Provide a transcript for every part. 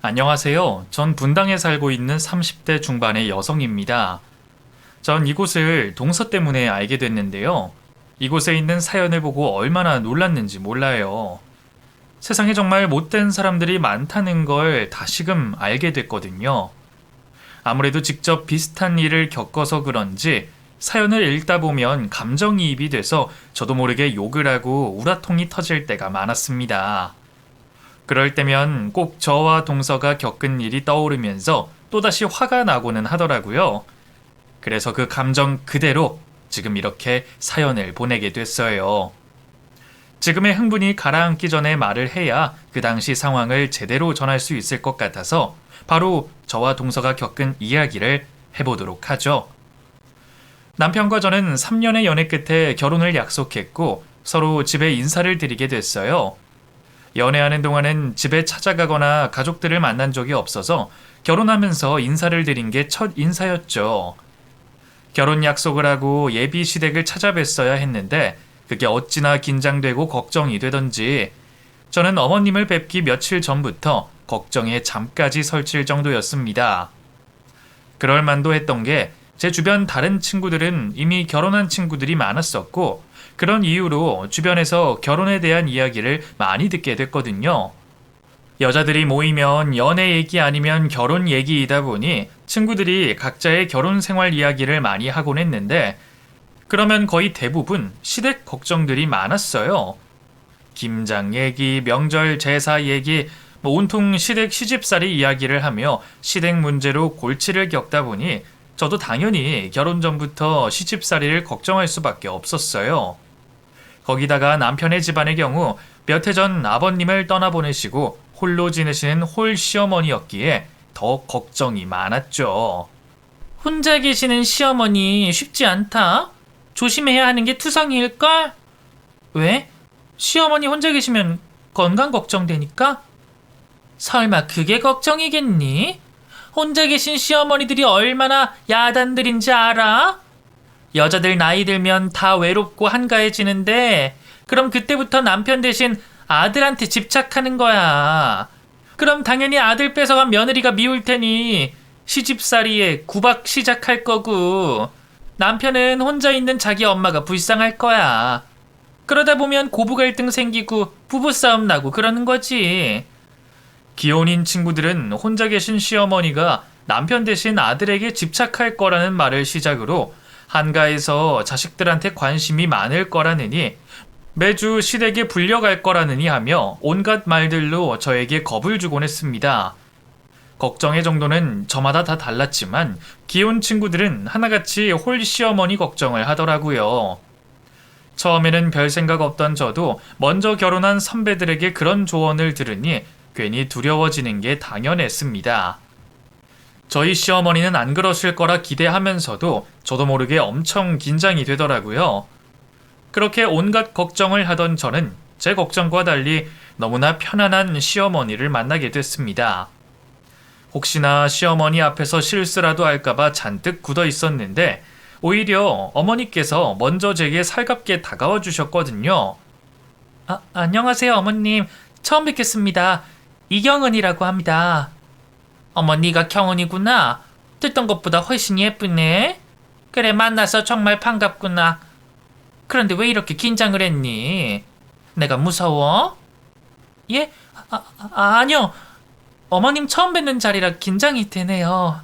안녕하세요. 전 분당에 살고 있는 30대 중반의 여성입니다. 전 이곳을 동서 때문에 알게 됐는데요. 이곳에 있는 사연을 보고 얼마나 놀랐는지 몰라요. 세상에 정말 못된 사람들이 많다는 걸 다시금 알게 됐거든요. 아무래도 직접 비슷한 일을 겪어서 그런지 사연을 읽다 보면 감정이입이 돼서 저도 모르게 욕을 하고 우라통이 터질 때가 많았습니다. 그럴 때면 꼭 저와 동서가 겪은 일이 떠오르면서 또다시 화가 나고는 하더라고요. 그래서 그 감정 그대로 지금 이렇게 사연을 보내게 됐어요. 지금의 흥분이 가라앉기 전에 말을 해야 그 당시 상황을 제대로 전할 수 있을 것 같아서 바로 저와 동서가 겪은 이야기를 해보도록 하죠. 남편과 저는 3년의 연애 끝에 결혼을 약속했고 서로 집에 인사를 드리게 됐어요. 연애하는 동안은 집에 찾아가거나 가족들을 만난 적이 없어서 결혼하면서 인사를 드린 게 첫 인사였죠. 결혼 약속을 하고 예비 시댁을 찾아뵀어야 했는데 그게 어찌나 긴장되고 걱정이 되던지 저는 어머님을 뵙기 며칠 전부터 걱정에 잠까지 설칠 정도였습니다. 그럴 만도 했던 게 제 주변 다른 친구들은 이미 결혼한 친구들이 많았었고 그런 이유로 주변에서 결혼에 대한 이야기를 많이 듣게 됐거든요. 여자들이 모이면 연애 얘기 아니면 결혼 얘기이다 보니 친구들이 각자의 결혼 생활 이야기를 많이 하곤 했는데 그러면 거의 대부분 시댁 걱정들이 많았어요. 김장 얘기, 명절 제사 얘기, 온통 시댁 시집살이 이야기를 하며 시댁 문제로 골치를 겪다 보니 저도 당연히 결혼 전부터 시집살이를 걱정할 수밖에 없었어요. 거기다가 남편의 집안의 경우 몇 해 전 아버님을 떠나보내시고 홀로 지내시는 홀 시어머니였기에 더 걱정이 많았죠. 혼자 계시는 시어머니 쉽지 않다. 조심해야 하는 게 투성이일걸? 왜? 시어머니 혼자 계시면 건강 걱정되니까? 설마 그게 걱정이겠니? 혼자 계신 시어머니들이 얼마나 야단들인지 알아? 여자들 나이 들면 다 외롭고 한가해지는데 그럼 그때부터 남편 대신 아들한테 집착하는 거야. 그럼 당연히 아들 뺏어간 며느리가 미울 테니 시집살이에 구박 시작할 거고 남편은 혼자 있는 자기 엄마가 불쌍할 거야. 그러다 보면 고부 갈등 생기고 부부싸움 나고 그러는 거지. 기혼인 친구들은 혼자 계신 시어머니가 남편 대신 아들에게 집착할 거라는 말을 시작으로 한가해서 자식들한테 관심이 많을 거라느니 매주 시댁에 불려갈 거라느니 하며 온갖 말들로 저에게 겁을 주곤 했습니다. 걱정의 정도는 저마다 다 달랐지만 기혼 친구들은 하나같이 홀 시어머니 걱정을 하더라고요. 처음에는 별 생각 없던 저도 먼저 결혼한 선배들에게 그런 조언을 들으니 괜히 두려워지는 게 당연했습니다. 저희 시어머니는 안 그러실 거라 기대하면서도 저도 모르게 엄청 긴장이 되더라고요. 그렇게 온갖 걱정을 하던 저는 제 걱정과 달리 너무나 편안한 시어머니를 만나게 됐습니다. 혹시나 시어머니 앞에서 실수라도 할까봐 잔뜩 굳어 있었는데 오히려 어머니께서 먼저 제게 살갑게 다가와 주셨거든요. 안녕하세요 어머님. 처음 뵙겠습니다. 이경은이라고 합니다. 어머 네가 경은이구나. 듣던 것보다 훨씬 예쁘네. 그래 만나서 정말 반갑구나. 그런데 왜 이렇게 긴장을 했니? 내가 무서워? 예? 아니요. 어머님 처음 뵙는 자리라 긴장이 되네요.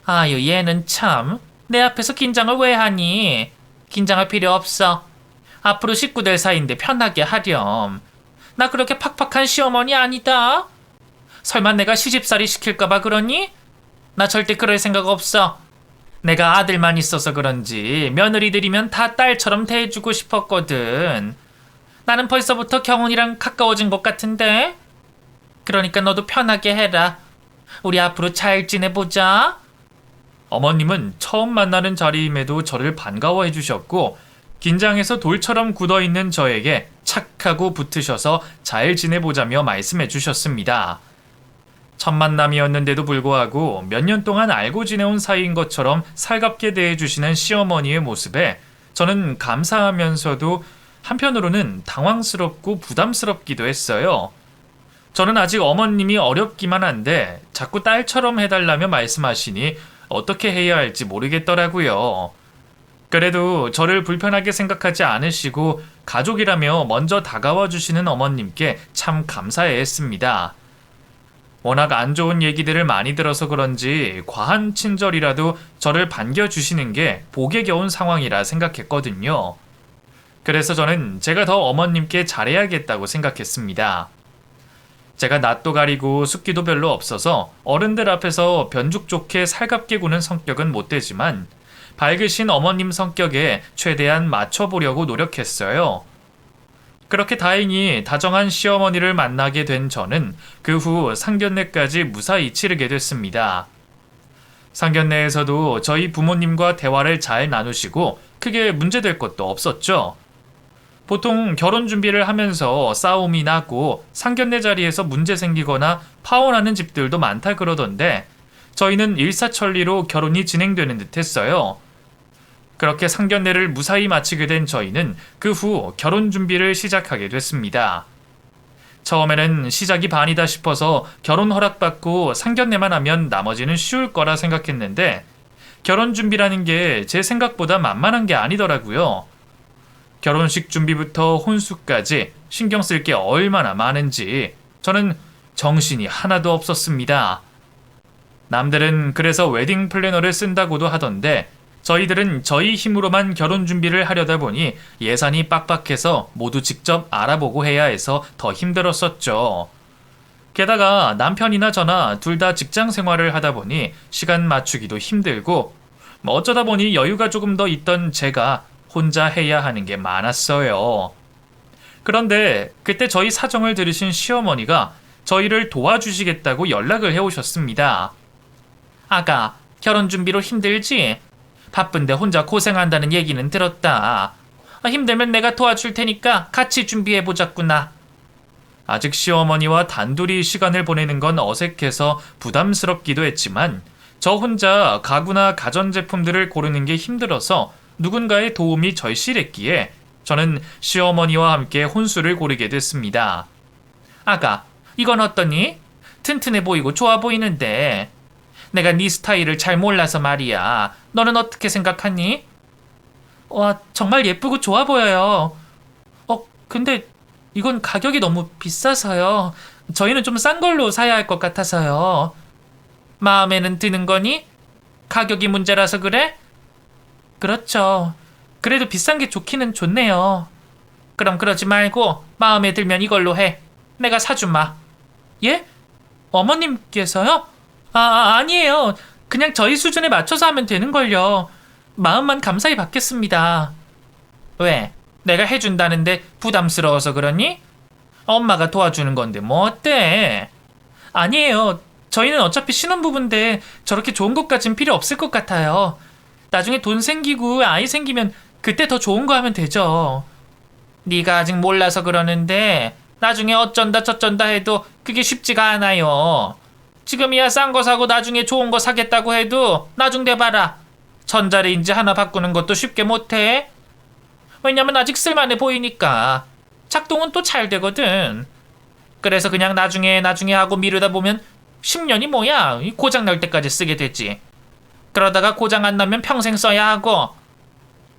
아유 얘는 참. 내 앞에서 긴장을 왜 하니? 긴장할 필요 없어. 앞으로 식구들 사이인데 편하게 하렴. 나 그렇게 팍팍한 시어머니 아니다. 설마 내가 시집살이 시킬까봐 그러니? 나 절대 그럴 생각 없어. 내가 아들만 있어서 그런지 며느리들이면 다 딸처럼 대해주고 싶었거든. 나는 벌써부터 경훈이랑 가까워진 것 같은데? 그러니까 너도 편하게 해라. 우리 앞으로 잘 지내보자. 어머님은 처음 만나는 자리임에도 저를 반가워해 주셨고 긴장해서 돌처럼 굳어있는 저에게 착하고 붙으셔서 잘 지내보자며 말씀해 주셨습니다. 첫 만남이었는데도 불구하고 몇 년 동안 알고 지내온 사이인 것처럼 살갑게 대해주시는 시어머니의 모습에 저는 감사하면서도 한편으로는 당황스럽고 부담스럽기도 했어요. 저는 아직 어머님이 어렵기만 한데 자꾸 딸처럼 해달라며 말씀하시니 어떻게 해야 할지 모르겠더라고요. 그래도 저를 불편하게 생각하지 않으시고 가족이라며 먼저 다가와 주시는 어머님께 참 감사해 했습니다. 워낙 안 좋은 얘기들을 많이 들어서 그런지 과한 친절이라도 저를 반겨주시는 게 복에 겨운 상황이라 생각했거든요. 그래서 저는 제가 더 어머님께 잘해야겠다고 생각했습니다. 제가 낯도 가리고 숫기도 별로 없어서 어른들 앞에서 변죽 좋게 살갑게 구는 성격은 못 되지만 밝으신 어머님 성격에 최대한 맞춰보려고 노력했어요. 그렇게 다행히 다정한 시어머니를 만나게 된 저는 그 후 상견례까지 무사히 치르게 됐습니다. 상견례에서도 저희 부모님과 대화를 잘 나누시고 크게 문제될 것도 없었죠. 보통 결혼 준비를 하면서 싸움이 나고 상견례 자리에서 문제 생기거나 파혼하는 집들도 많다 그러던데 저희는 일사천리로 결혼이 진행되는 듯 했어요. 그렇게 상견례를 무사히 마치게 된 저희는 그 후 결혼 준비를 시작하게 됐습니다. 처음에는 시작이 반이다 싶어서 결혼 허락받고 상견례만 하면 나머지는 쉬울 거라 생각했는데 결혼 준비라는 게 제 생각보다 만만한 게 아니더라고요. 결혼식 준비부터 혼수까지 신경 쓸 게 얼마나 많은지 저는 정신이 하나도 없었습니다. 남들은 그래서 웨딩 플래너를 쓴다고도 하던데 저희들은 저희 힘으로만 결혼 준비를 하려다 보니 예산이 빡빡해서 모두 직접 알아보고 해야 해서 더 힘들었었죠. 게다가 남편이나 저나 둘 다 직장 생활을 하다 보니 시간 맞추기도 힘들고 어쩌다 보니 여유가 조금 더 있던 제가 혼자 해야 하는 게 많았어요. 그런데 그때 저희 사정을 들으신 시어머니가 저희를 도와주시겠다고 연락을 해오셨습니다. 아가, 결혼 준비로 힘들지? 바쁜데 혼자 고생한다는 얘기는 들었다. 힘들면 내가 도와줄 테니까 같이 준비해보자꾸나. 아직 시어머니와 단둘이 시간을 보내는 건 어색해서 부담스럽기도 했지만 저 혼자 가구나 가전제품들을 고르는 게 힘들어서 누군가의 도움이 절실했기에 저는 시어머니와 함께 혼수를 고르게 됐습니다. 아가, 이건 어떠니? 튼튼해 보이고 좋아 보이는데. 내가 네 스타일을 잘 몰라서 말이야. 너는 어떻게 생각하니? 와, 정말 예쁘고 좋아 보여요. 근데 이건 가격이 너무 비싸서요. 저희는 좀 싼 걸로 사야 할 것 같아서요. 마음에는 드는 거니? 가격이 문제라서 그래? 그렇죠. 그래도 비싼 게 좋기는 좋네요. 그럼 그러지 말고 마음에 들면 이걸로 해. 내가 사주마. 예? 어머님께서요? 아니에요. 그냥 저희 수준에 맞춰서 하면 되는걸요. 마음만 감사히 받겠습니다. 왜? 내가 해준다는데 부담스러워서 그러니? 엄마가 도와주는 건데 뭐 어때? 아니에요. 저희는 어차피 신혼부부인데 저렇게 좋은 것까진 필요 없을 것 같아요. 나중에 돈 생기고 아이 생기면 그때 더 좋은 거 하면 되죠. 네가 아직 몰라서 그러는데 나중에 어쩐다 저쩐다 해도 그게 쉽지가 않아요. 지금이야 싼 거 사고 나중에 좋은 거 사겠다고 해도 나중 돼봐라. 전자레인지 하나 바꾸는 것도 쉽게 못해. 왜냐면 아직 쓸만해 보이니까. 작동은 또 잘 되거든. 그래서 그냥 나중에 하고 미루다 보면 10년이 뭐야. 고장 날 때까지 쓰게 되지. 그러다가 고장 안 나면 평생 써야 하고.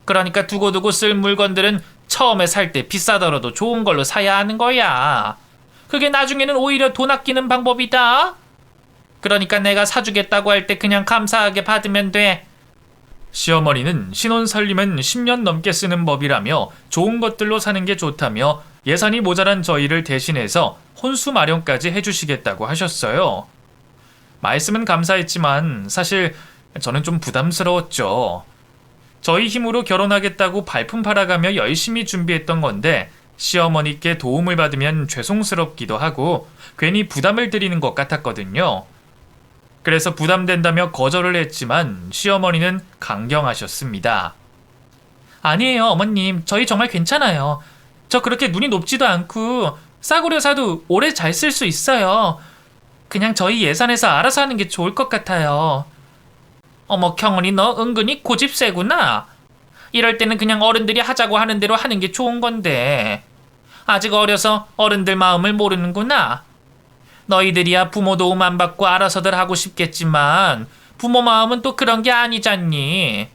그러니까 두고두고 쓸 물건들은 처음에 살 때 비싸더라도 좋은 걸로 사야 하는 거야. 그게 나중에는 오히려 돈 아끼는 방법이다. 그러니까 내가 사주겠다고 할 때 그냥 감사하게 받으면 돼. 시어머니는 신혼 살림은 10년 넘게 쓰는 법이라며 좋은 것들로 사는 게 좋다며 예산이 모자란 저희를 대신해서 혼수 마련까지 해주시겠다고 하셨어요. 말씀은 감사했지만 사실 저는 좀 부담스러웠죠. 저희 힘으로 결혼하겠다고 발품 팔아가며 열심히 준비했던 건데 시어머니께 도움을 받으면 죄송스럽기도 하고 괜히 부담을 드리는 것 같았거든요. 그래서 부담된다며 거절을 했지만 시어머니는 강경하셨습니다. 아니에요, 어머님. 저희 정말 괜찮아요. 저 그렇게 눈이 높지도 않고 싸구려 사도 오래 잘 쓸 수 있어요. 그냥 저희 예산에서 알아서 하는 게 좋을 것 같아요. 어머, 경은이 너 은근히 고집 세구나. 이럴 때는 그냥 어른들이 하자고 하는 대로 하는 게 좋은 건데. 아직 어려서 어른들 마음을 모르는구나. 너희들이야 부모 도움 안 받고 알아서들 하고 싶겠지만 부모 마음은 또 그런 게 아니잖니.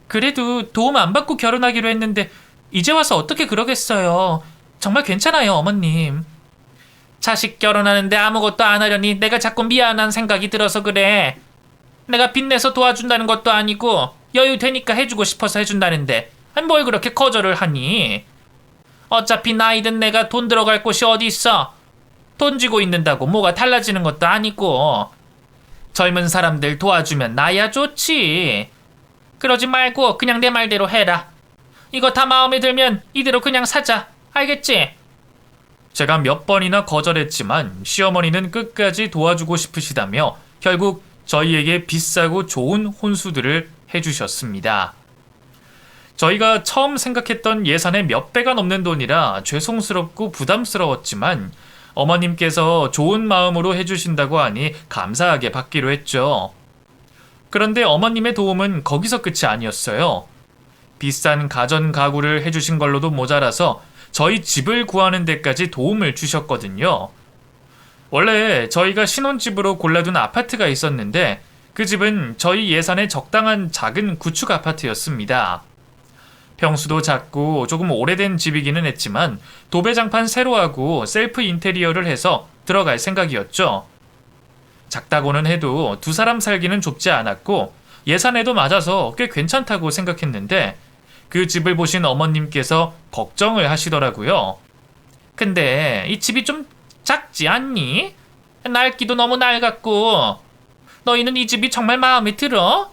그래도 도움 안 받고 결혼하기로 했는데 이제 와서 어떻게 그러겠어요. 정말 괜찮아요, 어머님. 자식 결혼하는데 아무것도 안 하려니 내가 자꾸 미안한 생각이 들어서 그래. 내가 빚내서 도와준다는 것도 아니고 여유 되니까 해주고 싶어서 해준다는데 뭘 그렇게 거절을 하니? 어차피 나이든 내가 돈 들어갈 곳이 어디 있어. 돈 쥐고 있는다고 뭐가 달라지는 것도 아니고. 젊은 사람들 도와주면 나야 좋지. 그러지 말고 그냥 내 말대로 해라. 이거 다 마음에 들면 이대로 그냥 사자. 알겠지? 제가 몇 번이나 거절했지만 시어머니는 끝까지 도와주고 싶으시다며 결국 저희에게 비싸고 좋은 혼수들을 해주셨습니다. 저희가 처음 생각했던 예산의 몇 배가 넘는 돈이라 죄송스럽고 부담스러웠지만 어머님께서 좋은 마음으로 해주신다고 하니 감사하게 받기로 했죠. 그런데 어머님의 도움은 거기서 끝이 아니었어요. 비싼 가전 가구를 해주신 걸로도 모자라서 저희 집을 구하는 데까지 도움을 주셨거든요. 원래 저희가 신혼집으로 골라둔 아파트가 있었는데 그 집은 저희 예산에 적당한 작은 구축 아파트였습니다. 평수도 작고 조금 오래된 집이기는 했지만 도배장판 새로 하고 셀프 인테리어를 해서 들어갈 생각이었죠. 작다고는 해도 두 사람 살기는 좁지 않았고 예산에도 맞아서 꽤 괜찮다고 생각했는데 그 집을 보신 어머님께서 걱정을 하시더라고요. 근데 이 집이 좀 작지 않니? 낡기도 너무 낡았고. 너희는 이 집이 정말 마음에 들어?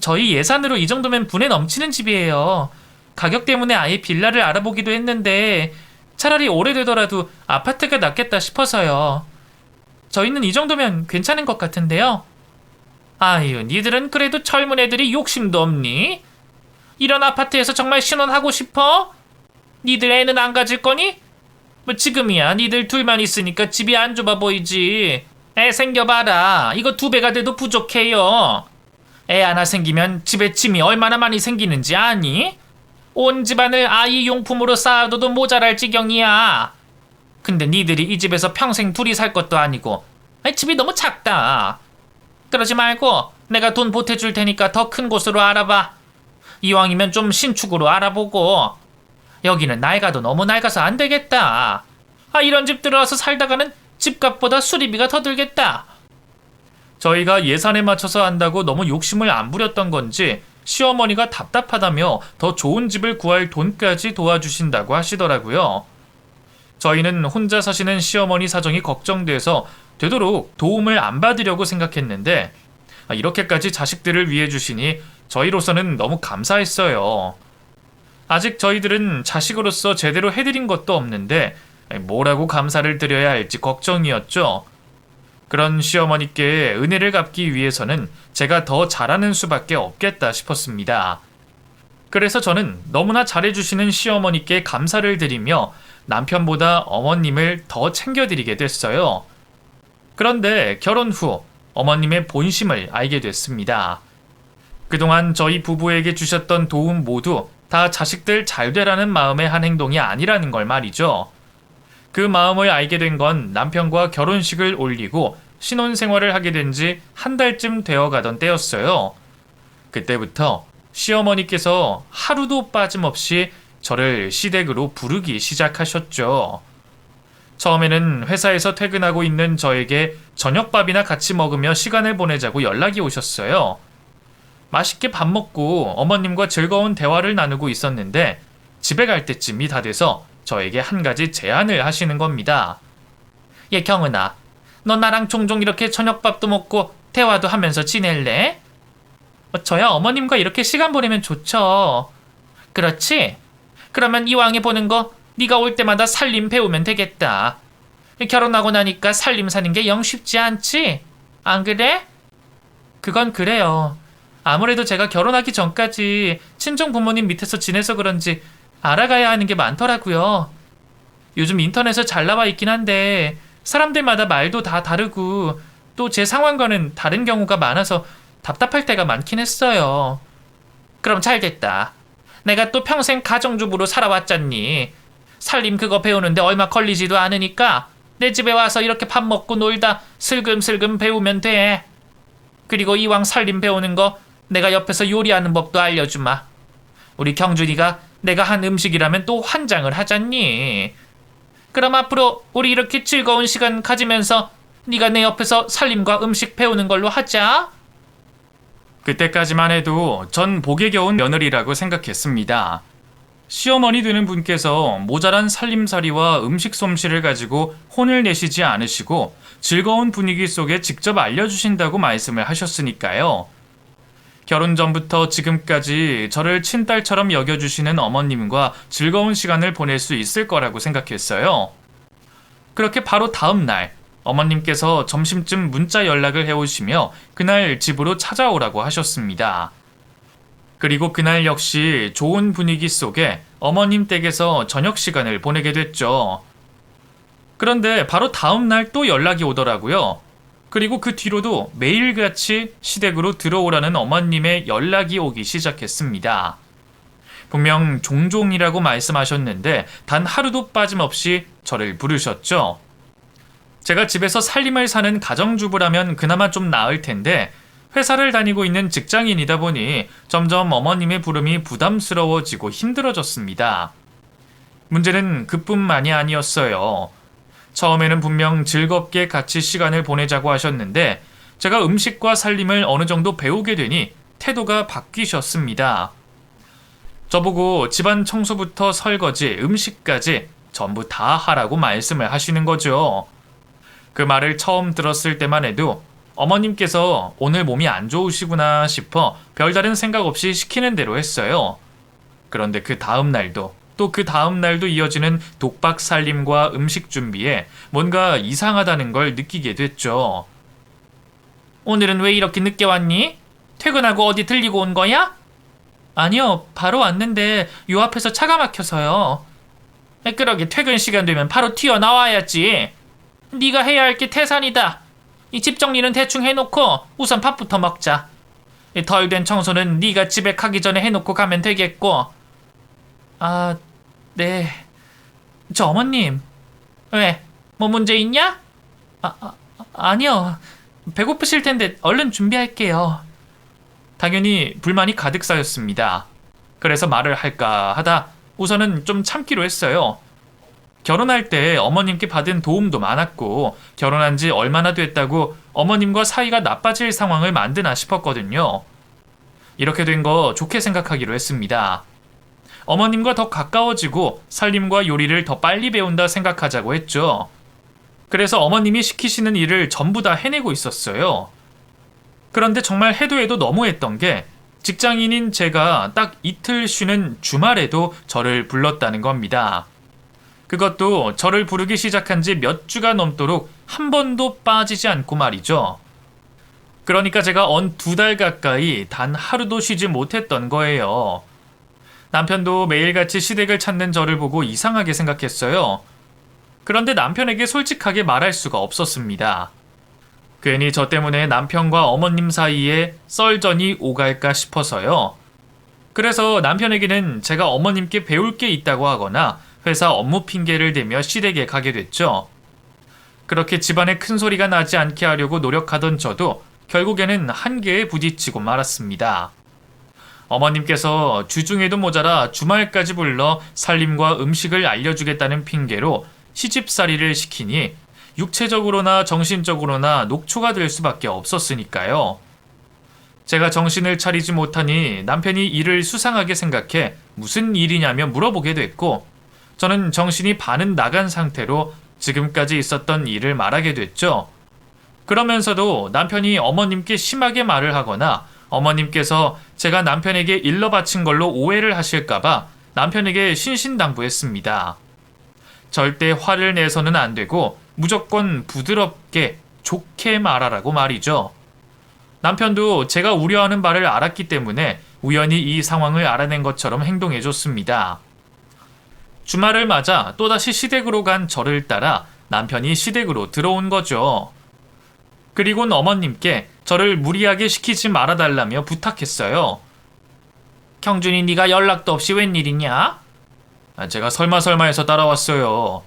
저희 예산으로 이 정도면 분에 넘치는 집이에요. 가격 때문에 아예 빌라를 알아보기도 했는데 차라리 오래되더라도 아파트가 낫겠다 싶어서요. 저희는 이 정도면 괜찮은 것 같은데요. 아유, 니들은 그래도 젊은 애들이 욕심도 없니? 이런 아파트에서 정말 신혼하고 싶어? 니들 애는 안 가질 거니? 뭐 지금이야 니들 둘만 있으니까 집이 안 좁아 보이지. 애 생겨봐라. 이거 2배가 돼도 부족해요. 애 하나 생기면 집에 짐이 얼마나 많이 생기는지 아니? 온 집안을 아이 용품으로 쌓아둬도 모자랄 지경이야. 근데 니들이 이 집에서 평생 둘이 살 것도 아니고 집이 너무 작다. 그러지 말고 내가 돈 보태줄 테니까 더 큰 곳으로 알아봐. 이왕이면 좀 신축으로 알아보고. 여기는 낡아도 너무 낡아서 안 되겠다. 이런 집 들어와서 살다가는 집값보다 수리비가 더 들겠다. 저희가 예산에 맞춰서 한다고 너무 욕심을 안 부렸던 건지 시어머니가 답답하다며 더 좋은 집을 구할 돈까지 도와주신다고 하시더라고요. 저희는 혼자 사시는 시어머니 사정이 걱정돼서 되도록 도움을 안 받으려고 생각했는데 이렇게까지 자식들을 위해 주시니 저희로서는 너무 감사했어요. 아직 저희들은 자식으로서 제대로 해드린 것도 없는데 뭐라고 감사를 드려야 할지 걱정이었죠. 그런 시어머니께 은혜를 갚기 위해서는 제가 더 잘하는 수밖에 없겠다 싶었습니다. 그래서 저는 너무나 잘해주시는 시어머니께 감사를 드리며 남편보다 어머님을 더 챙겨드리게 됐어요. 그런데 결혼 후 어머님의 본심을 알게 됐습니다. 그동안 저희 부부에게 주셨던 도움 모두 다 자식들 잘 되라는 마음의 한 행동이 아니라는 걸 말이죠. 그 마음을 알게 된 건 남편과 결혼식을 올리고 신혼생활을 하게 된 지 한 달쯤 되어 가던 때였어요. 그때부터 시어머니께서 하루도 빠짐없이 저를 시댁으로 부르기 시작하셨죠. 처음에는 회사에서 퇴근하고 있는 저에게 저녁밥이나 같이 먹으며 시간을 보내자고 연락이 오셨어요. 맛있게 밥 먹고 어머님과 즐거운 대화를 나누고 있었는데 집에 갈 때쯤이 다 돼서 저에게 한 가지 제안을 하시는 겁니다. 경은아, 너 나랑 종종 이렇게 저녁밥도 먹고 대화도 하면서 지낼래? 저야 어머님과 이렇게 시간 보내면 좋죠. 그렇지? 그러면 이왕에 보는 거 네가 올 때마다 살림 배우면 되겠다. 결혼하고 나니까 살림 사는 게 영 쉽지 않지? 안 그래? 그건 그래요. 아무래도 제가 결혼하기 전까지 친정 부모님 밑에서 지내서 그런지 알아가야 하는 게 많더라고요. 요즘 인터넷에 잘 나와 있긴 한데 사람들마다 말도 다 다르고 또 제 상황과는 다른 경우가 많아서 답답할 때가 많긴 했어요. 그럼 잘 됐다. 내가 또 평생 가정주부로 살아왔잖니. 살림 그거 배우는데 얼마 걸리지도 않으니까 내 집에 와서 이렇게 밥 먹고 놀다 슬금슬금 배우면 돼. 그리고 이왕 살림 배우는 거 내가 옆에서 요리하는 법도 알려주마. 우리 경준이가 내가 한 음식이라면 또 환장을 하잖니. 그럼 앞으로 우리 이렇게 즐거운 시간 가지면서 네가 내 옆에서 살림과 음식 배우는 걸로 하자. 그때까지만 해도 전 복에 겨운 며느리라고 생각했습니다. 시어머니 되는 분께서 모자란 살림살이와 음식 솜씨를 가지고 혼을 내시지 않으시고 즐거운 분위기 속에 직접 알려주신다고 말씀을 하셨으니까요. 결혼 전부터 지금까지 저를 친딸처럼 여겨주시는 어머님과 즐거운 시간을 보낼 수 있을 거라고 생각했어요. 그렇게 바로 다음 날 어머님께서 점심쯤 문자 연락을 해오시며 그날 집으로 찾아오라고 하셨습니다. 그리고 그날 역시 좋은 분위기 속에 어머님 댁에서 저녁 시간을 보내게 됐죠. 그런데 바로 다음 날 또 연락이 오더라고요. 그리고 그 뒤로도 매일같이 시댁으로 들어오라는 어머님의 연락이 오기 시작했습니다. 분명 종종이라고 말씀하셨는데 단 하루도 빠짐없이 저를 부르셨죠. 제가 집에서 살림을 사는 가정주부라면 그나마 좀 나을 텐데 회사를 다니고 있는 직장인이다 보니 점점 어머님의 부름이 부담스러워지고 힘들어졌습니다. 문제는 그뿐만이 아니었어요. 처음에는 분명 즐겁게 같이 시간을 보내자고 하셨는데 제가 음식과 살림을 어느 정도 배우게 되니 태도가 바뀌셨습니다. 저보고 집안 청소부터 설거지, 음식까지 전부 다 하라고 말씀을 하시는 거죠. 그 말을 처음 들었을 때만 해도 어머님께서 오늘 몸이 안 좋으시구나 싶어 별다른 생각 없이 시키는 대로 했어요. 그런데 그 다음 날도 또 그 다음 날도 이어지는 독박 살림과 음식 준비에 뭔가 이상하다는 걸 느끼게 됐죠. 오늘은 왜 이렇게 늦게 왔니? 퇴근하고 어디 들리고 온 거야? 아니요, 바로 왔는데 요 앞에서 차가 막혀서요. 그러게 퇴근 시간 되면 바로 튀어나와야지. 네가 해야 할 게 태산이다. 이 집 정리는 대충 해놓고 우선 밥부터 먹자. 덜 된 청소는 네가 집에 가기 전에 해놓고 가면 되겠고. 아, 네. 저 어머님. 왜? 뭐 문제 있냐? 아니요. 배고프실 텐데 얼른 준비할게요. 당연히 불만이 가득 쌓였습니다. 그래서 말을 할까 하다 우선은 좀 참기로 했어요. 결혼할 때 어머님께 받은 도움도 많았고 결혼한 지 얼마나 됐다고 어머님과 사이가 나빠질 상황을 만드나 싶었거든요. 이렇게 된 거 좋게 생각하기로 했습니다. 어머님과 더 가까워지고 살림과 요리를 더 빨리 배운다 생각하자고 했죠. 그래서 어머님이 시키시는 일을 전부 다 해내고 있었어요. 그런데 정말 해도 해도 너무했던 게 직장인인 제가 딱 이틀 쉬는 주말에도 저를 불렀다는 겁니다. 그것도 저를 부르기 시작한 지 몇 주가 넘도록 한 번도 빠지지 않고 말이죠. 그러니까 제가 언 2달 가까이 단 하루도 쉬지 못했던 거예요. 남편도 매일같이 시댁을 찾는 저를 보고 이상하게 생각했어요. 그런데 남편에게 솔직하게 말할 수가 없었습니다. 괜히 저 때문에 남편과 어머님 사이에 썰전이 오갈까 싶어서요. 그래서 남편에게는 제가 어머님께 배울 게 있다고 하거나 회사 업무 핑계를 대며 시댁에 가게 됐죠. 그렇게 집안에 큰 소리가 나지 않게 하려고 노력하던 저도 결국에는 한계에 부딪히고 말았습니다. 어머님께서 주중에도 모자라 주말까지 불러 살림과 음식을 알려주겠다는 핑계로 시집살이를 시키니 육체적으로나 정신적으로나 녹초가 될 수밖에 없었으니까요. 제가 정신을 차리지 못하니 남편이 일을 수상하게 생각해 무슨 일이냐며 물어보게 됐고 저는 정신이 반은 나간 상태로 지금까지 있었던 일을 말하게 됐죠. 그러면서도 남편이 어머님께 심하게 말을 하거나 어머님께서 제가 남편에게 일러 바친 걸로 오해를 하실까봐 남편에게 신신당부했습니다. 절대 화를 내서는 안 되고 무조건 부드럽게 좋게 말하라고 말이죠. 남편도 제가 우려하는 바를 알았기 때문에 우연히 이 상황을 알아낸 것처럼 행동해줬습니다. 주말을 맞아 또다시 시댁으로 간 저를 따라 남편이 시댁으로 들어온 거죠. 그리곤 어머님께 저를 무리하게 시키지 말아달라며 부탁했어요. 경준이 네가 연락도 없이 웬일이냐? 제가 설마 해서 따라왔어요.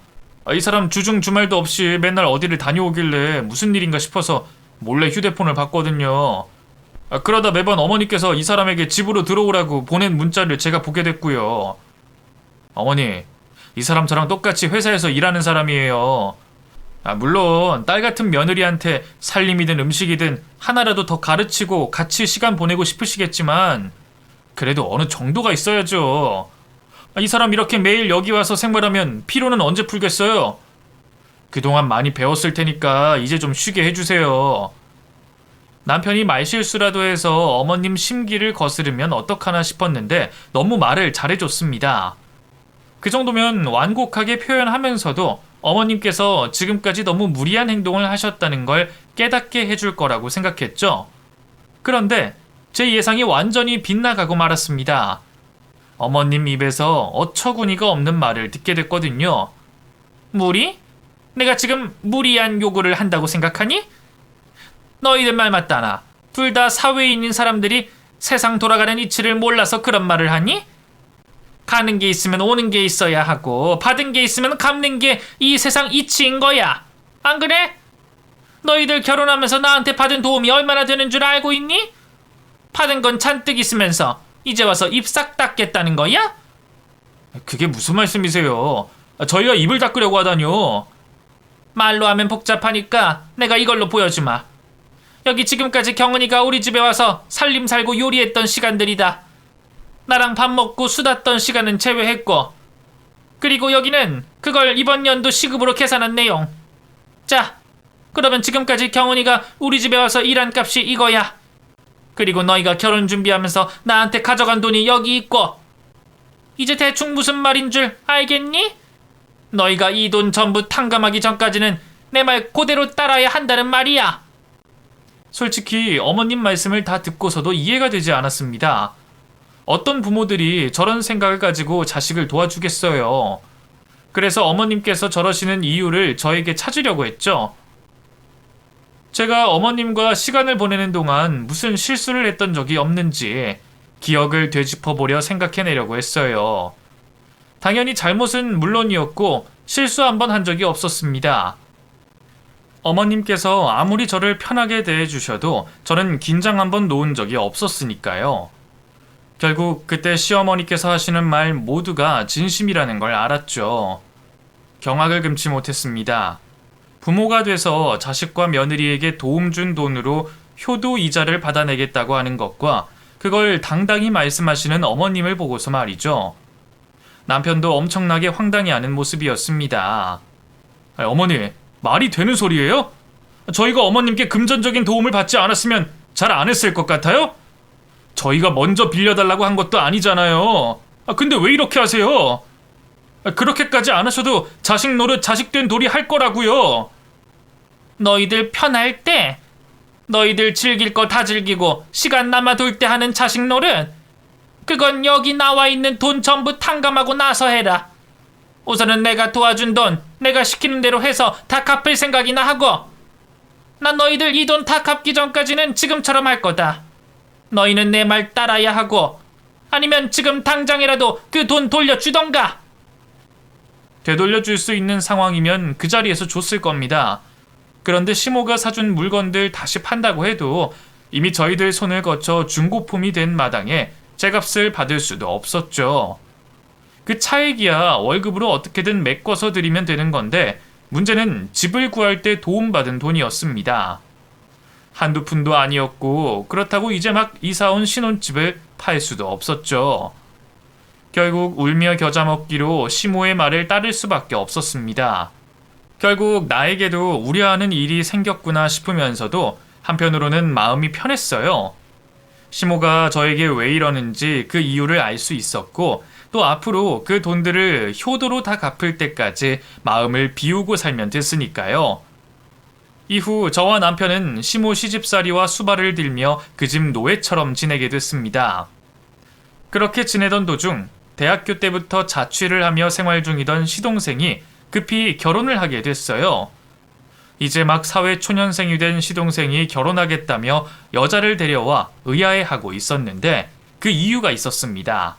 이 사람 주중 주말도 없이 맨날 어디를 다녀오길래 무슨 일인가 싶어서 몰래 휴대폰을 봤거든요. 그러다 매번 어머니께서 이 사람에게 집으로 들어오라고 보낸 문자를 제가 보게 됐고요. 어머니, 이 사람 저랑 똑같이 회사에서 일하는 사람이에요. 물론 딸 같은 며느리한테 살림이든 음식이든 하나라도 더 가르치고 같이 시간 보내고 싶으시겠지만 그래도 어느 정도가 있어야죠. 이 사람 이렇게 매일 여기 와서 생활하면 피로는 언제 풀겠어요? 그동안 많이 배웠을 테니까 이제 좀 쉬게 해주세요. 남편이 말실수라도 해서 어머님 심기를 거스르면 어떡하나 싶었는데 너무 말을 잘해줬습니다. 그 정도면 완곡하게 표현하면서도 어머님께서 지금까지 너무 무리한 행동을 하셨다는 걸 깨닫게 해줄 거라고 생각했죠. 그런데 제 예상이 완전히 빗나가고 말았습니다. 어머님 입에서 어처구니가 없는 말을 듣게 됐거든요. 무리? 내가 지금 무리한 요구를 한다고 생각하니? 너희들 말 맞다나. 둘 다 사회인인 사람들이 세상 돌아가는 이치를 몰라서 그런 말을 하니? 가는 게 있으면 오는 게 있어야 하고 받은 게 있으면 갚는 게 이 세상 이치인 거야. 안 그래? 너희들 결혼하면서 나한테 받은 도움이 얼마나 되는 줄 알고 있니? 받은 건 잔뜩 있으면서 이제 와서 입 싹 닦겠다는 거야? 그게 무슨 말씀이세요? 저희가 입을 닦으려고 하다뇨. 말로 하면 복잡하니까 내가 이걸로 보여주마. 여기 지금까지 경은이가 우리 집에 와서 살림 살고 요리했던 시간들이다. 나랑 밥 먹고 수다던 시간은 제외했고, 그리고 여기는 그걸 이번 연도 시급으로 계산한 내용. 자, 그러면 지금까지 경은이가 우리 집에 와서 일한 값이 이거야. 그리고 너희가 결혼 준비하면서 나한테 가져간 돈이 여기 있고, 이제 대충 무슨 말인 줄 알겠니? 너희가 이 돈 전부 탕감하기 전까지는 내 말 그대로 따라야 한다는 말이야. 솔직히 어머님 말씀을 다 듣고서도 이해가 되지 않았습니다. 어떤 부모들이 저런 생각을 가지고 자식을 도와주겠어요. 그래서 어머님께서 저러시는 이유를 저에게 찾으려고 했죠. 제가 어머님과 시간을 보내는 동안 무슨 실수를 했던 적이 없는지 기억을 되짚어보려 생각해내려고 했어요. 당연히 잘못은 물론이었고 실수 한 번 한 적이 없었습니다. 어머님께서 아무리 저를 편하게 대해주셔도 저는 긴장 한 번 놓은 적이 없었으니까요. 결국 그때 시어머니께서 하시는 말 모두가 진심이라는 걸 알았죠. 경악을 금치 못했습니다. 부모가 돼서 자식과 며느리에게 도움 준 돈으로 효도 이자를 받아내겠다고 하는 것과 그걸 당당히 말씀하시는 어머님을 보고서 말이죠. 남편도 엄청나게 황당해하는 모습이었습니다. 어머니, 말이 되는 소리예요? 저희가 어머님께 금전적인 도움을 받지 않았으면 잘 안 했을 것 같아요? 저희가 먼저 빌려달라고 한 것도 아니잖아요. 근데 왜 이렇게 하세요? 그렇게까지 안 하셔도 자식 노릇 자식된 돌이 할 거라고요. 너희들 편할 때, 너희들 즐길 거 다 즐기고 시간 남아돌 때 하는 자식 노릇, 그건 여기 나와 있는 돈 전부 탕감하고 나서 해라. 우선은 내가 도와준 돈 내가 시키는 대로 해서 다 갚을 생각이나 하고, 난 너희들 이 돈 다 갚기 전까지는 지금처럼 할 거다. 너희는 내 말 따라야 하고, 아니면 지금 당장이라도 그 돈 돌려주던가. 되돌려줄 수 있는 상황이면 그 자리에서 줬을 겁니다. 그런데 시모가 사준 물건들 다시 판다고 해도 이미 저희들 손을 거쳐 중고품이 된 마당에 제값을 받을 수도 없었죠. 그 차액이야 월급으로 어떻게든 메꿔서 드리면 되는 건데 문제는 집을 구할 때 도움받은 돈이었습니다. 한두 푼도 아니었고 그렇다고 이제 막 이사온 신혼집을 팔 수도 없었죠. 결국 울며 겨자 먹기로 시모의 말을 따를 수밖에 없었습니다. 결국 나에게도 우려하는 일이 생겼구나 싶으면서도 한편으로는 마음이 편했어요. 시모가 저에게 왜 이러는지 그 이유를 알 수 있었고 또 앞으로 그 돈들을 효도로 다 갚을 때까지 마음을 비우고 살면 됐으니까요. 이후 저와 남편은 시모 시집살이와 수발을 들며 그 집 노예처럼 지내게 됐습니다. 그렇게 지내던 도중 대학교 때부터 자취를 하며 생활 중이던 시동생이 급히 결혼을 하게 됐어요. 이제 막 사회 초년생이 된 시동생이 결혼하겠다며 여자를 데려와 의아해하고 있었는데 그 이유가 있었습니다.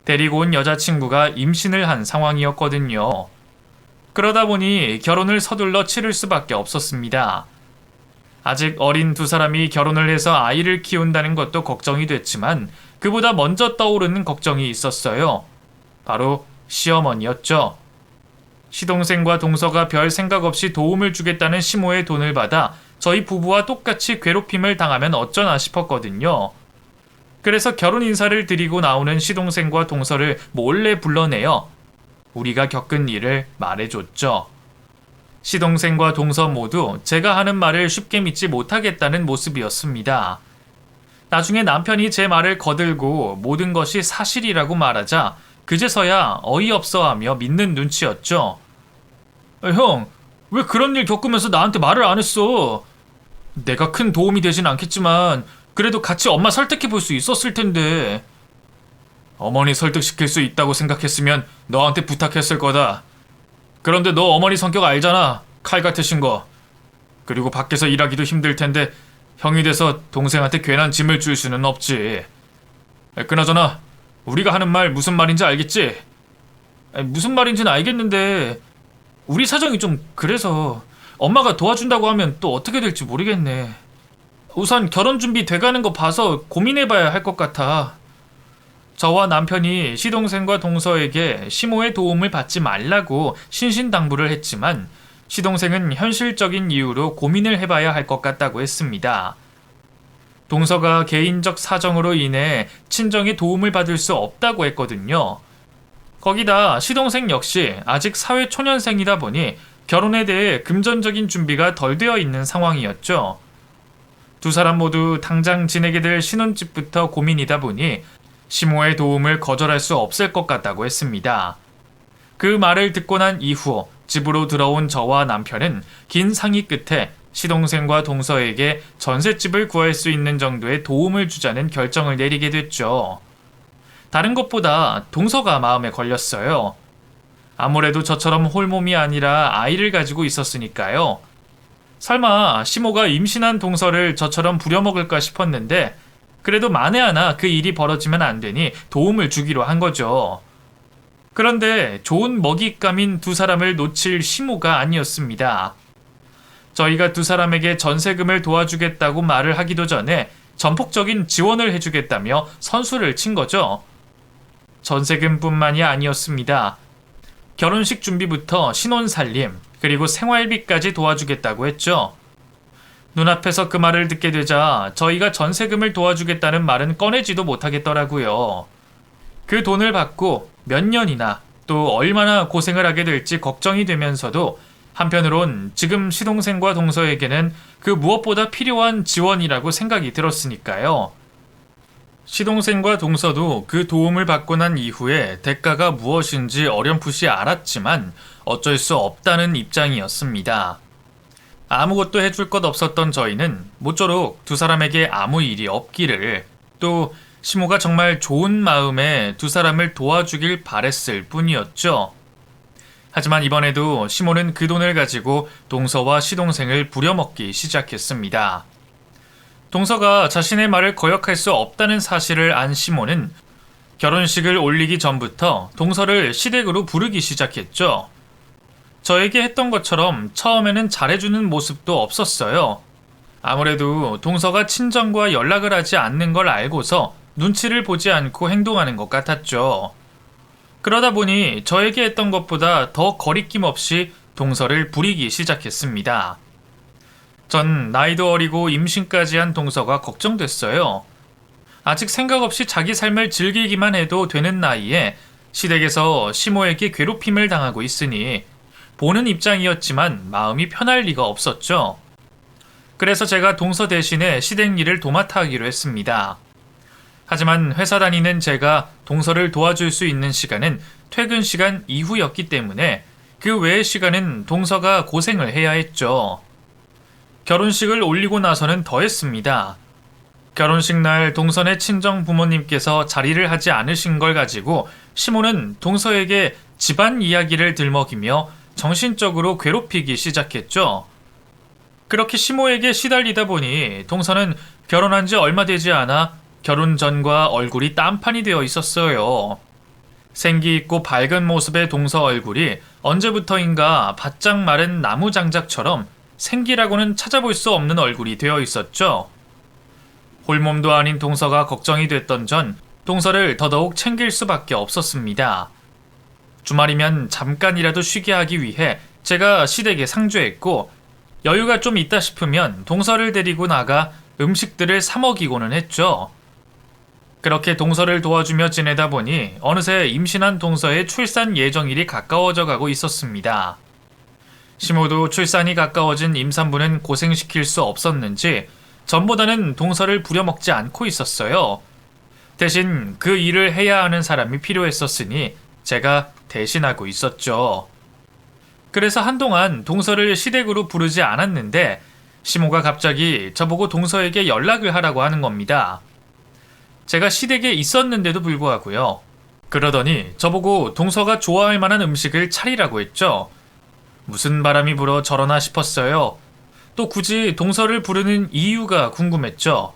데리고 온 여자친구가 임신을 한 상황이었거든요. 그러다 보니 결혼을 서둘러 치를 수밖에 없었습니다. 아직 어린 두 사람이 결혼을 해서 아이를 키운다는 것도 걱정이 됐지만 그보다 먼저 떠오르는 걱정이 있었어요. 바로 시어머니였죠. 시동생과 동서가 별 생각 없이 도움을 주겠다는 시모의 돈을 받아 저희 부부와 똑같이 괴롭힘을 당하면 어쩌나 싶었거든요. 그래서 결혼 인사를 드리고 나오는 시동생과 동서를 몰래 불러내어 우리가 겪은 일을 말해줬죠. 시동생과 동서 모두 제가 하는 말을 쉽게 믿지 못하겠다는 모습이었습니다. 나중에 남편이 제 말을 거들고 모든 것이 사실이라고 말하자 그제서야 어이없어하며 믿는 눈치였죠. 형, 왜 그런 일 겪으면서 나한테 말을 안 했어? 내가 큰 도움이 되진 않겠지만 그래도 같이 엄마 설득해 볼 수 있었을 텐데. 어머니 설득시킬 수 있다고 생각했으면 너한테 부탁했을 거다. 그런데 너 어머니 성격 알잖아. 칼 같으신 거. 그리고 밖에서 일하기도 힘들 텐데 형이 돼서 동생한테 괜한 짐을 줄 수는 없지. 그나저나 우리가 하는 말 무슨 말인지 알겠지? 무슨 말인지는 알겠는데 우리 사정이 좀 그래서 엄마가 도와준다고 하면 또 어떻게 될지 모르겠네. 우선 결혼 준비 돼가는 거 봐서 고민해봐야 할 것 같아. 저와 남편이 시동생과 동서에게 시모의 도움을 받지 말라고 신신당부를 했지만 시동생은 현실적인 이유로 고민을 해봐야 할 것 같다고 했습니다. 동서가 개인적 사정으로 인해 친정의 도움을 받을 수 없다고 했거든요. 거기다 시동생 역시 아직 사회 초년생이다 보니 결혼에 대해 금전적인 준비가 덜 되어 있는 상황이었죠. 두 사람 모두 당장 지내게 될 신혼집부터 고민이다 보니 시모의 도움을 거절할 수 없을 것 같다고 했습니다. 그 말을 듣고 난 이후 집으로 들어온 저와 남편은 긴 상의 끝에 시동생과 동서에게 전셋집을 구할 수 있는 정도의 도움을 주자는 결정을 내리게 됐죠. 다른 것보다 동서가 마음에 걸렸어요. 아무래도 저처럼 홀몸이 아니라 아이를 가지고 있었으니까요. 설마 시모가 임신한 동서를 저처럼 부려먹을까 싶었는데 그래도 만에 하나 그 일이 벌어지면 안 되니 도움을 주기로 한 거죠. 그런데 좋은 먹잇감인 두 사람을 놓칠 시모가 아니었습니다. 저희가 두 사람에게 전세금을 도와주겠다고 말을 하기도 전에 전폭적인 지원을 해주겠다며 선수를 친 거죠. 전세금뿐만이 아니었습니다. 결혼식 준비부터 신혼살림, 그리고 생활비까지 도와주겠다고 했죠. 눈앞에서 그 말을 듣게 되자 저희가 전세금을 도와주겠다는 말은 꺼내지도 못하겠더라고요. 그 돈을 받고 몇 년이나 또 얼마나 고생을 하게 될지 걱정이 되면서도 한편으론 지금 시동생과 동서에게는 그 무엇보다 필요한 지원이라고 생각이 들었으니까요. 시동생과 동서도 그 도움을 받고 난 이후에 대가가 무엇인지 어렴풋이 알았지만 어쩔 수 없다는 입장이었습니다. 아무것도 해줄 것 없었던 저희는 모쪼록 두 사람에게 아무 일이 없기를, 또 시모가 정말 좋은 마음에 두 사람을 도와주길 바랬을 뿐이었죠. 하지만 이번에도 시모는 그 돈을 가지고 동서와 시동생을 부려먹기 시작했습니다. 동서가 자신의 말을 거역할 수 없다는 사실을 안 시모는 결혼식을 올리기 전부터 동서를 시댁으로 부르기 시작했죠. 저에게 했던 것처럼 처음에는 잘해주는 모습도 없었어요. 아무래도 동서가 친정과 연락을 하지 않는 걸 알고서 눈치를 보지 않고 행동하는 것 같았죠. 그러다 보니 저에게 했던 것보다 더 거리낌 없이 동서를 부리기 시작했습니다. 전 나이도 어리고 임신까지 한 동서가 걱정됐어요. 아직 생각 없이 자기 삶을 즐기기만 해도 되는 나이에 시댁에서 시모에게 괴롭힘을 당하고 있으니 보는 입장이었지만 마음이 편할 리가 없었죠. 그래서 제가 동서 대신에 시댁 일을 도맡아 하기로 했습니다. 하지만 회사 다니는 제가 동서를 도와줄 수 있는 시간은 퇴근 시간 이후였기 때문에 그 외의 시간은 동서가 고생을 해야 했죠. 결혼식을 올리고 나서는 더 했습니다. 결혼식 날 동선의 친정 부모님께서 자리를 하지 않으신 걸 가지고 시모는 동서에게 집안 이야기를 들먹이며 정신적으로 괴롭히기 시작했죠. 그렇게 시모에게 시달리다 보니 동서는 결혼한 지 얼마 되지 않아 결혼 전과 얼굴이 딴판이 되어 있었어요. 생기 있고 밝은 모습의 동서 얼굴이 언제부터인가 바짝 마른 나무 장작처럼 생기라고는 찾아볼 수 없는 얼굴이 되어 있었죠. 홀몸도 아닌 동서가 걱정이 됐던 전 동서를 더더욱 챙길 수밖에 없었습니다. 주말이면 잠깐이라도 쉬게 하기 위해 제가 시댁에 상주했고 여유가 좀 있다 싶으면 동서를 데리고 나가 음식들을 사 먹이고는 했죠. 그렇게 동서를 도와주며 지내다 보니 어느새 임신한 동서의 출산 예정일이 가까워져 가고 있었습니다. 시모도 출산이 가까워진 임산부는 고생시킬 수 없었는지 전보다는 동서를 부려먹지 않고 있었어요. 대신 그 일을 해야 하는 사람이 필요했었으니 제가 대신하고 있었죠. 그래서 한동안 동서를 시댁으로 부르지 않았는데 시모가 갑자기 저보고 동서에게 연락을 하라고 하는 겁니다. 제가 시댁에 있었는데도 불구하고요. 그러더니 저보고 동서가 좋아할 만한 음식을 차리라고 했죠. 무슨 바람이 불어 저러나 싶었어요. 또 굳이 동서를 부르는 이유가 궁금했죠.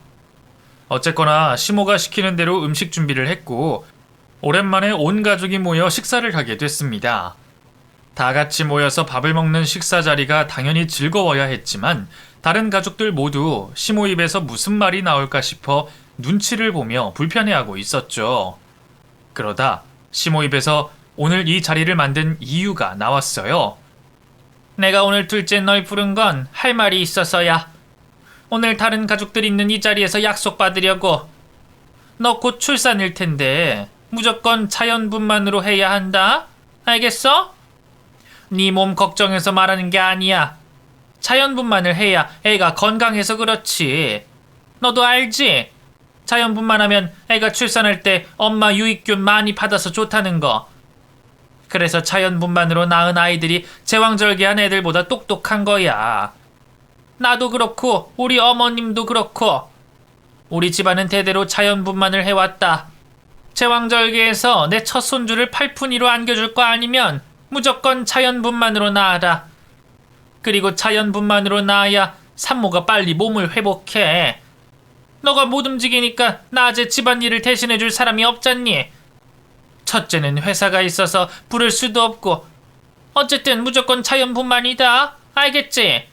어쨌거나 시모가 시키는 대로 음식 준비를 했고 오랜만에 온 가족이 모여 식사를 하게 됐습니다. 다 같이 모여서 밥을 먹는 식사 자리가 당연히 즐거워야 했지만 다른 가족들 모두 시모 입에서 무슨 말이 나올까 싶어 눈치를 보며 불편해하고 있었죠. 그러다 시모 입에서 오늘 이 자리를 만든 이유가 나왔어요. 내가 오늘 둘째 널 부른 건 할 말이 있어서야. 오늘 다른 가족들 있는 이 자리에서 약속받으려고. 너 곧 출산일 텐데 무조건 자연분만으로 해야 한다. 알겠어? 네 몸 걱정해서 말하는 게 아니야. 자연분만을 해야 애가 건강해서 그렇지. 너도 알지? 자연분만하면 애가 출산할 때 엄마 유익균 많이 받아서 좋다는 거. 그래서 자연분만으로 낳은 아이들이 제왕절개한 애들보다 똑똑한 거야. 나도 그렇고 우리 어머님도 그렇고 우리 집안은 대대로 자연분만을 해왔다. 제왕절개에서 내 첫 손주를 팔푼이로 안겨줄 거 아니면 무조건 자연분만으로 낳아라. 그리고 자연분만으로 낳아야 산모가 빨리 몸을 회복해. 너가 못 움직이니까 낮에 집안일을 대신해줄 사람이 없잖니. 첫째는 회사가 있어서 부를 수도 없고 어쨌든 무조건 자연분만이다. 알겠지?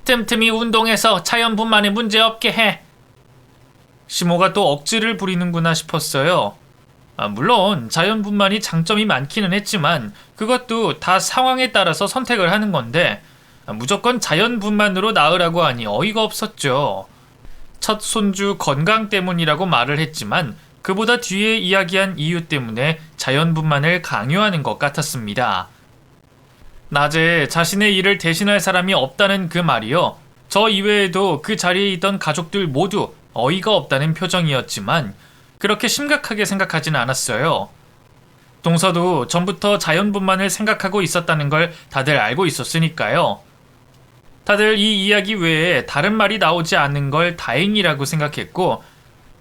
틈틈이 운동해서 자연분만에 문제없게 해. 시모가 또 억지를 부리는구나 싶었어요. 물론 자연분만이 장점이 많기는 했지만 그것도 다 상황에 따라서 선택을 하는 건데 무조건 자연분만으로 낳으라고 하니 어이가 없었죠. 첫 손주 건강 때문이라고 말을 했지만 그보다 뒤에 이야기한 이유 때문에 자연분만을 강요하는 것 같았습니다. 낮에 자신의 일을 대신할 사람이 없다는 그 말이요. 저 이외에도 그 자리에 있던 가족들 모두 어이가 없다는 표정이었지만 그렇게 심각하게 생각하지는 않았어요. 동서도 전부터 자연분만을 생각하고 있었다는 걸 다들 알고 있었으니까요. 다들 이 이야기 외에 다른 말이 나오지 않는 걸 다행이라고 생각했고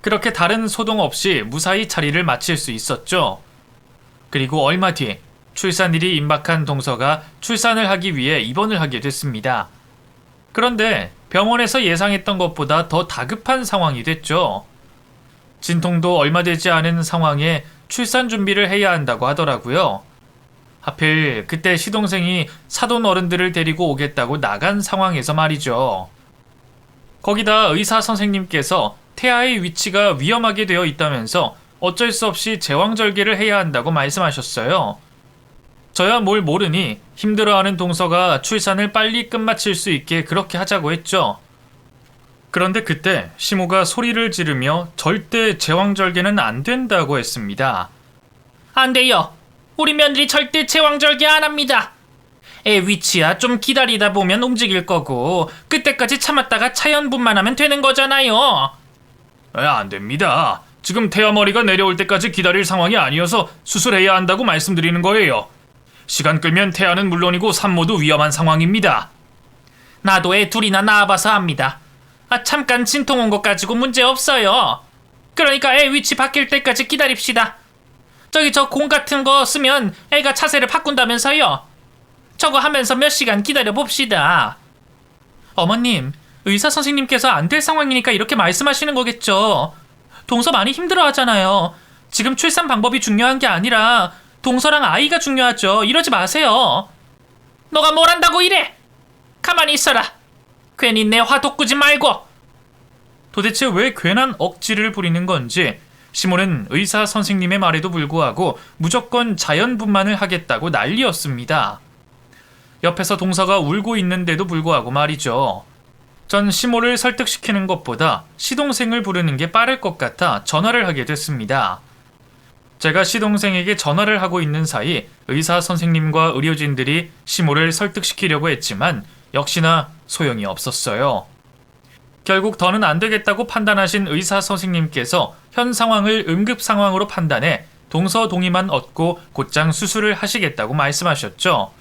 그렇게 다른 소동 없이 무사히 자리를 마칠 수 있었죠. 그리고 얼마 뒤 출산일이 임박한 동서가 출산을 하기 위해 입원을 하게 됐습니다. 그런데 병원에서 예상했던 것보다 더 다급한 상황이 됐죠. 진통도 얼마 되지 않은 상황에 출산 준비를 해야 한다고 하더라고요. 하필 그때 시동생이 사돈 어른들을 데리고 오겠다고 나간 상황에서 말이죠. 거기다 의사 선생님께서 태아의 위치가 위험하게 되어 있다면서 어쩔 수 없이 제왕절개를 해야 한다고 말씀하셨어요. 저야 뭘 모르니 힘들어하는 동서가 출산을 빨리 끝마칠 수 있게 그렇게 하자고 했죠. 그런데 그때 시모가 소리를 지르며 절대 제왕절개는 안 된다고 했습니다. 안 돼요. 우리 며느리 절대 제왕절개 안 합니다. 애 위치야 좀 기다리다 보면 움직일 거고 그때까지 참았다가 자연분만하면 되는 거잖아요. 안 됩니다. 지금 태아 머리가 내려올 때까지 기다릴 상황이 아니어서 수술해야 한다고 말씀드리는 거예요. 시간 끌면 태아는 물론이고 산모도 위험한 상황입니다. 나도 애 둘이나 낳아봐서 압니다. 잠깐 진통 온 것 가지고 문제 없어요. 그러니까 애 위치 바뀔 때까지 기다립시다. 저기 저 공 같은 거 쓰면 애가 차세를 바꾼다면서요. 저거 하면서 몇 시간 기다려 봅시다. 어머님, 의사 선생님께서 안 될 상황이니까 이렇게 말씀하시는 거겠죠. 동서 많이 힘들어 하잖아요. 지금 출산 방법이 중요한 게 아니라 동서랑 아이가 중요하죠. 이러지 마세요. 너가 뭘 한다고 이래? 가만히 있어라. 괜히 내 화 돋구지 말고. 도대체 왜 괜한 억지를 부리는 건지 시몬은 의사 선생님의 말에도 불구하고 무조건 자연분만을 하겠다고 난리였습니다. 옆에서 동서가 울고 있는데도 불구하고 말이죠. 전 시모를 설득시키는 것보다 시동생을 부르는 게 빠를 것 같아 전화를 하게 됐습니다. 제가 시동생에게 전화를 하고 있는 사이 의사 선생님과 의료진들이 시모를 설득시키려고 했지만 역시나 소용이 없었어요. 결국 더는 안 되겠다고 판단하신 의사 선생님께서 현 상황을 응급 상황으로 판단해 동서 동의만 얻고 곧장 수술을 하시겠다고 말씀하셨죠.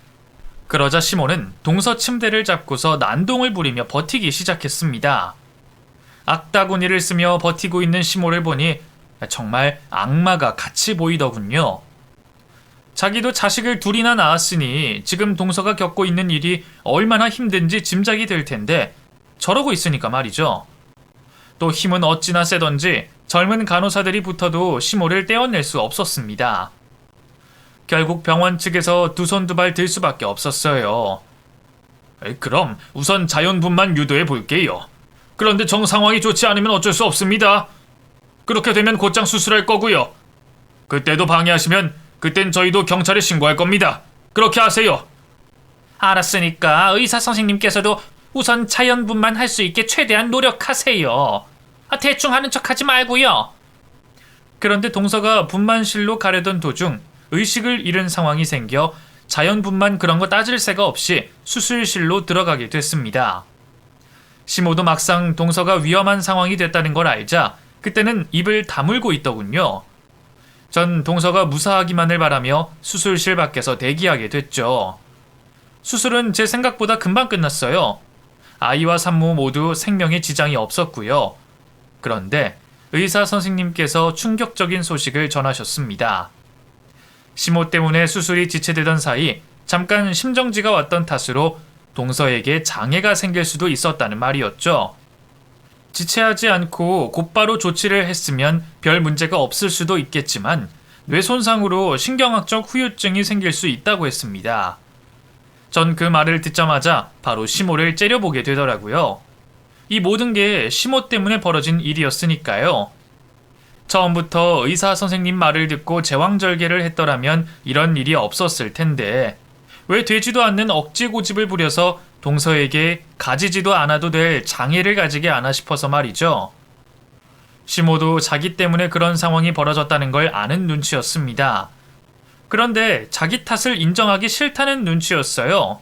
그러자 시모는 동서 침대를 잡고서 난동을 부리며 버티기 시작했습니다. 악다구니를 쓰며 버티고 있는 시모를 보니 정말 악마가 같이 보이더군요. 자기도 자식을 둘이나 낳았으니 지금 동서가 겪고 있는 일이 얼마나 힘든지 짐작이 될 텐데 저러고 있으니까 말이죠. 또 힘은 어찌나 세던지 젊은 간호사들이 붙어도 시모를 떼어낼 수 없었습니다. 결국 병원 측에서 두 손 두 발 들 수밖에 없었어요. 그럼 우선 자연분만 유도해 볼게요. 그런데 정상황이 좋지 않으면 어쩔 수 없습니다. 그렇게 되면 곧장 수술할 거고요. 그때도 방해하시면 그땐 저희도 경찰에 신고할 겁니다. 그렇게 하세요. 알았으니까 의사 선생님께서도 우선 자연분만 할 수 있게 최대한 노력하세요. 대충 하는 척하지 말고요. 그런데 동서가 분만실로 가려던 도중 의식을 잃은 상황이 생겨 자연분만 그런 거 따질 새가 없이 수술실로 들어가게 됐습니다. 시모도 막상 동서가 위험한 상황이 됐다는 걸 알자 그때는 입을 다물고 있더군요. 전 동서가 무사하기만을 바라며 수술실 밖에서 대기하게 됐죠. 수술은 제 생각보다 금방 끝났어요. 아이와 산모 모두 생명에 지장이 없었고요. 그런데 의사 선생님께서 충격적인 소식을 전하셨습니다. 시모 때문에 수술이 지체되던 사이 잠깐 심정지가 왔던 탓으로 동서에게 장애가 생길 수도 있었다는 말이었죠. 지체하지 않고 곧바로 조치를 했으면 별 문제가 없을 수도 있겠지만 뇌 손상으로 신경학적 후유증이 생길 수 있다고 했습니다. 전 그 말을 듣자마자 바로 시모를 째려보게 되더라고요. 이 모든 게 시모 때문에 벌어진 일이었으니까요. 처음부터 의사 선생님 말을 듣고 제왕절개를 했더라면 이런 일이 없었을 텐데 왜 되지도 않는 억지 고집을 부려서 동서에게 가지지도 않아도 될 장애를 가지게 하나 싶어서 말이죠. 시모도 자기 때문에 그런 상황이 벌어졌다는 걸 아는 눈치였습니다. 그런데 자기 탓을 인정하기 싫다는 눈치였어요.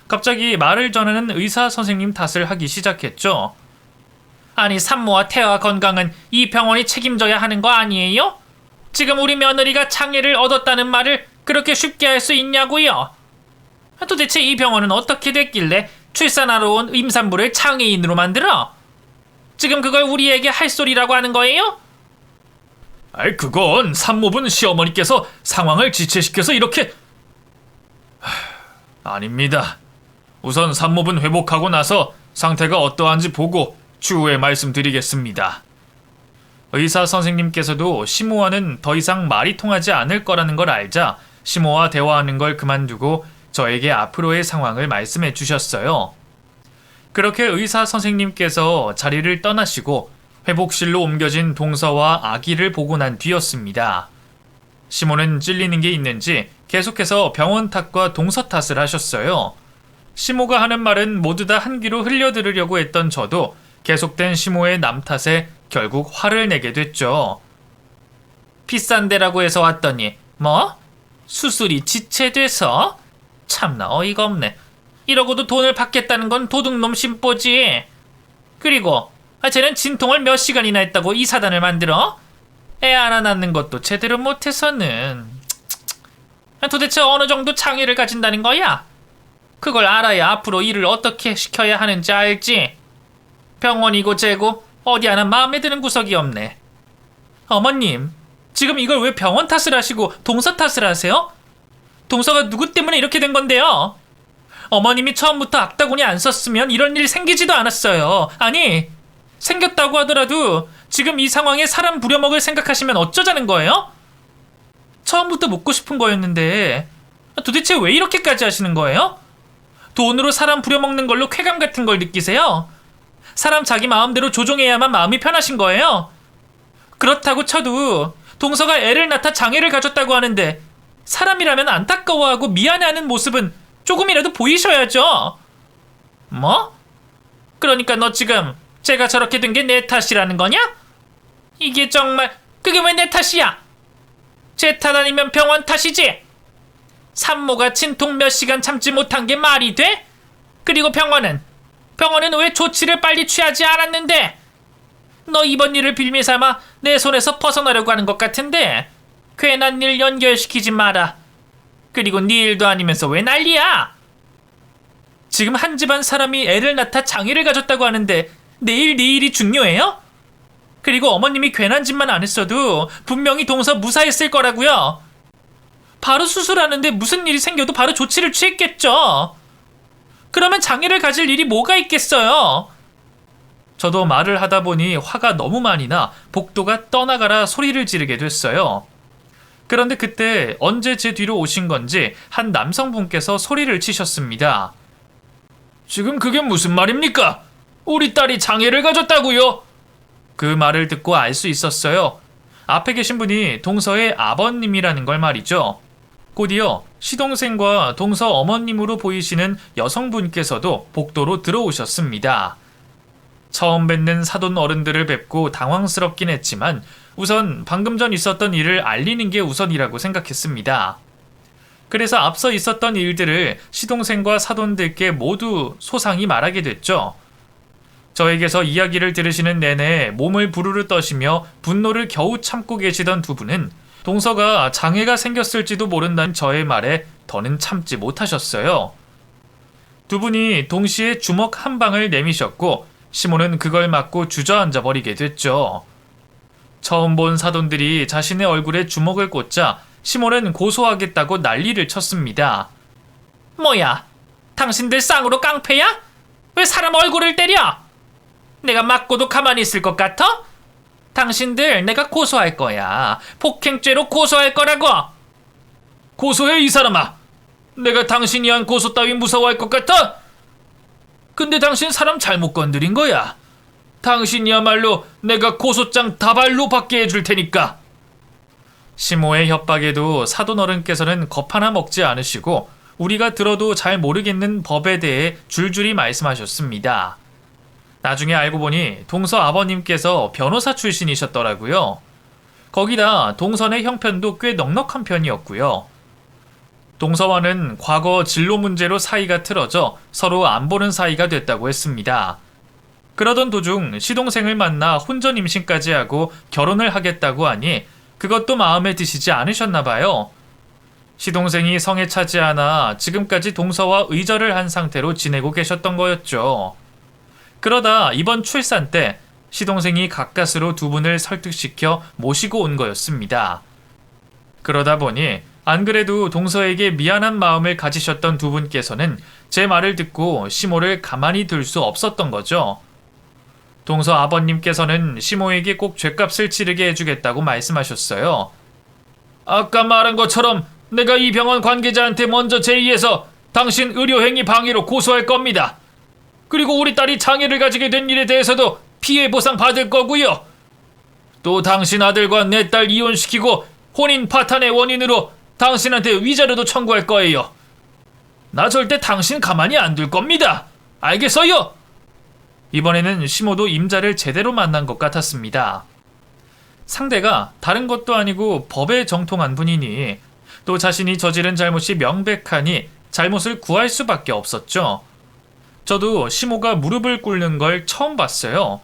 갑자기 말을 전하는 의사 선생님 탓을 하기 시작했죠. 아니 산모와 태아 건강은 이 병원이 책임져야 하는 거 아니에요? 지금 우리 며느리가 장애를 얻었다는 말을 그렇게 쉽게 할 수 있냐고요? 도대체 이 병원은 어떻게 됐길래 출산하러 온 임산부를 장애인으로 만들어? 지금 그걸 우리에게 할 소리라고 하는 거예요? 그건 산모분 시어머니께서 상황을 지체시켜서 이렇게... 아닙니다. 우선 산모분 회복하고 나서 상태가 어떠한지 보고 추후에 말씀드리겠습니다. 의사 선생님께서도 시모와는 더 이상 말이 통하지 않을 거라는 걸 알자 시모와 대화하는 걸 그만두고 저에게 앞으로의 상황을 말씀해 주셨어요. 그렇게 의사 선생님께서 자리를 떠나시고 회복실로 옮겨진 동서와 아기를 보고 난 뒤였습니다. 시모는 찔리는 게 있는지 계속해서 병원 탓과 동서 탓을 하셨어요. 시모가 하는 말은 모두 다 한 귀로 흘려들으려고 했던 저도 계속된 시모의 남 탓에 결국 화를 내게 됐죠. 비싼 데라고 해서 왔더니 뭐? 수술이 지체돼서? 참나 어이가 없네. 이러고도 돈을 받겠다는 건 도둑놈 심보지. 그리고 쟤는 진통을 몇 시간이나 했다고 이 사단을 만들어? 애 하나 낳는 것도 제대로 못해서는. 도대체 어느 정도 장애를 가진다는 거야? 그걸 알아야 앞으로 일을 어떻게 시켜야 하는지 알지? 병원이고 쟤고 어디 하나 마음에 드는 구석이 없네. 어머님, 지금 이걸 왜 병원 탓을 하시고 동서 탓을 하세요? 동서가 누구 때문에 이렇게 된 건데요? 어머님이 처음부터 악다구니 안 썼으면 이런 일 생기지도 않았어요. 아니, 생겼다고 하더라도 지금 이 상황에 사람 부려먹을 생각하시면 어쩌자는 거예요? 처음부터 묻고 싶은 거였는데 도대체 왜 이렇게까지 하시는 거예요? 돈으로 사람 부려먹는 걸로 쾌감 같은 걸 느끼세요? 사람 자기 마음대로 조종해야만 마음이 편하신 거예요? 그렇다고 쳐도 동서가 애를 낳다 장애를 가졌다고 하는데 사람이라면 안타까워하고 미안해하는 모습은 조금이라도 보이셔야죠. 뭐? 그러니까 너 지금 제가 저렇게 된 게 내 탓이라는 거냐? 이게 정말 그게 왜 내 탓이야? 제 탓 아니면 병원 탓이지? 산모가 진통 몇 시간 참지 못한 게 말이 돼? 그리고 병원은 왜 조치를 빨리 취하지 않았는데? 너 이번 일을 빌미 삼아 내 손에서 벗어나려고 하는 것 같은데 괜한 일 연결시키지 마라. 그리고 네 일도 아니면서 왜 난리야? 지금 한 집안 사람이 애를 낳다 장애를 가졌다고 하는데 내일 네 일이 중요해요? 그리고 어머님이 괜한 짓만 안 했어도 분명히 동서 무사했을 거라고요. 바로 수술하는데 무슨 일이 생겨도 바로 조치를 취했겠죠. 그러면 장애를 가질 일이 뭐가 있겠어요? 저도 말을 하다 보니 화가 너무 많이 나 복도가 떠나가라 소리를 지르게 됐어요. 그런데 그때 언제 제 뒤로 오신 건지 한 남성분께서 소리를 치셨습니다. 지금 그게 무슨 말입니까? 우리 딸이 장애를 가졌다고요? 그 말을 듣고 알 수 있었어요. 앞에 계신 분이 동서의 아버님이라는 걸 말이죠. 곧이어 시동생과 동서 어머님으로 보이시는 여성분께서도 복도로 들어오셨습니다. 처음 뵙는 사돈 어른들을 뵙고 당황스럽긴 했지만 우선 방금 전 있었던 일을 알리는 게 우선이라고 생각했습니다. 그래서 앞서 있었던 일들을 시동생과 사돈들께 모두 소상히 말하게 됐죠. 저에게서 이야기를 들으시는 내내 몸을 부르르 떠시며 분노를 겨우 참고 계시던 두 분은 동서가 장애가 생겼을지도 모른다는 저의 말에 더는 참지 못하셨어요. 두 분이 동시에 주먹 한 방을 내미셨고 시모는 그걸 맞고 주저앉아 버리게 됐죠. 처음 본 사돈들이 자신의 얼굴에 주먹을 꽂자 시모는 고소하겠다고 난리를 쳤습니다. 뭐야? 당신들 쌍으로 깡패야? 왜 사람 얼굴을 때려? 내가 맞고도 가만히 있을 것 같아? 당신들 내가 고소할 거야. 폭행죄로 고소할 거라고. 고소해 이 사람아. 내가 당신이 한 고소 따위 무서워할 것 같아? 근데 당신 사람 잘못 건드린 거야. 당신이야말로 내가 고소장 다발로 받게 해줄 테니까. 시모의 협박에도 사돈 어른께서는 겁 하나 먹지 않으시고 우리가 들어도 잘 모르겠는 법에 대해 줄줄이 말씀하셨습니다. 나중에 알고 보니 동서 아버님께서 변호사 출신이셨더라고요. 거기다 동선의 형편도 꽤 넉넉한 편이었고요. 동서와는 과거 진로 문제로 사이가 틀어져 서로 안 보는 사이가 됐다고 했습니다. 그러던 도중 시동생을 만나 혼전 임신까지 하고 결혼을 하겠다고 하니 그것도 마음에 드시지 않으셨나 봐요. 시동생이 성에 차지 않아 지금까지 동서와 의절을 한 상태로 지내고 계셨던 거였죠. 그러다 이번 출산 때 시동생이 가까스로 두 분을 설득시켜 모시고 온 거였습니다. 그러다 보니 안 그래도 동서에게 미안한 마음을 가지셨던 두 분께서는 제 말을 듣고 시모를 가만히 둘 수 없었던 거죠. 동서 아버님께서는 시모에게 꼭 죗값을 치르게 해주겠다고 말씀하셨어요. 아까 말한 것처럼 내가 이 병원 관계자한테 먼저 제의해서 당신 의료행위 방해로 고소할 겁니다. 그리고 우리 딸이 장애를 가지게 된 일에 대해서도 피해 보상 받을 거고요. 또 당신 아들과 내 딸 이혼시키고 혼인 파탄의 원인으로 당신한테 위자료도 청구할 거예요. 나 절대 당신 가만히 안 둘 겁니다. 알겠어요? 이번에는 시모도 임자를 제대로 만난 것 같았습니다. 상대가 다른 것도 아니고 법에 정통한 분이니 또 자신이 저지른 잘못이 명백하니 잘못을 구할 수밖에 없었죠. 저도 시모가 무릎을 꿇는 걸 처음 봤어요.